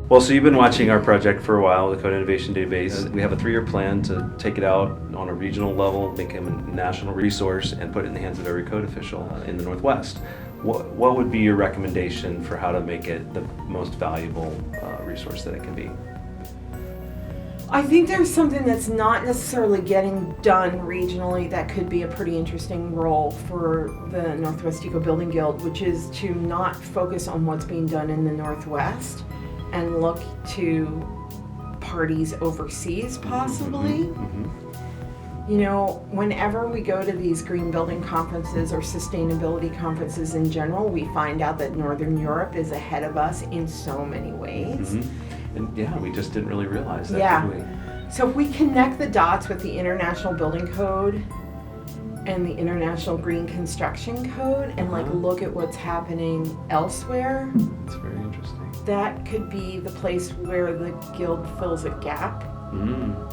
Well, so you've been watching our project for a while, the Code Innovation Database. We have a 3-year plan to take it out on a regional level, make it a national resource, and put it in the hands of every code official in the Northwest. What would be your recommendation for how to make it the most valuable resource that it can be? I think there's something that's not necessarily getting done regionally that could be a pretty interesting role for the Northwest EcoBuilding Guild, which is to not focus on what's being done in the Northwest and look to parties overseas possibly. Mm-hmm. You know, whenever we go to these green building conferences or sustainability conferences in general, we find out that Northern Europe is ahead of us in so many ways. Mm-hmm. And yeah, we just didn't really realize that, Yeah. did we? So if we connect the dots with the International Building Code and the International Green Construction Code and like look at what's happening elsewhere, It's very interesting. that could be the place where the Guild fills a gap.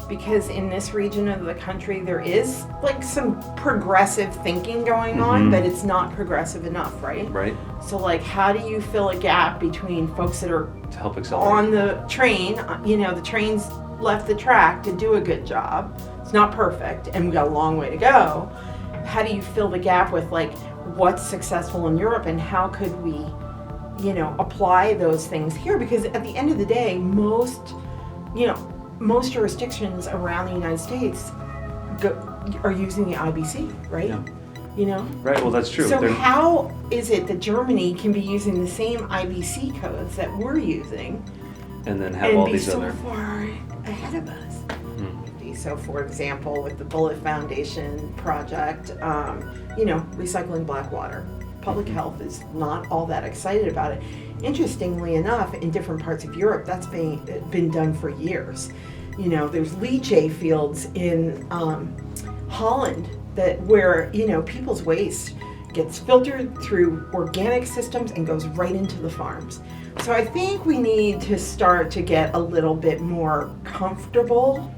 Because in this region of the country there is like some progressive thinking going on, but it's not progressive enough, right? Right. So like how do you fill a gap between folks that are To help accelerate. on the train, you know, the train's left the track to do a good job. It's not perfect and we've got a long way to go. How do you fill the gap with like what's successful in Europe and how could we, you know, apply those things here? Because at the end of the day, most jurisdictions around the United States are using the IBC, right? Yeah. You know? Right, well that's true. So They're- how is it that Germany can be using the same IBC codes that we're using and then have and all be these so other... far ahead of us? So for example, with the Bullet Foundation project, you know, recycling black water. Public health is not all that excited about it. Interestingly enough, in different parts of Europe, that's been done for years. You know, there's leachate fields in Holland where, you know, people's waste gets filtered through organic systems and goes right into the farms. So I think we need to start to get a little bit more comfortable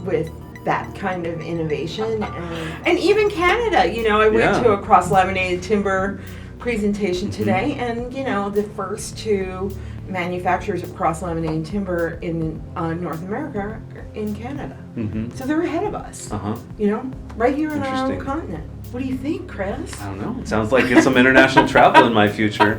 with that kind of innovation. And even Canada, you know, I went to a cross-laminated timber presentation today, and, you know, the first 2 manufacturers of cross-laminated timber in North America are in Canada. So they're ahead of us, you know, right here on our own continent. What do you think, Chris? I don't know. It sounds like it's some international travel in my future.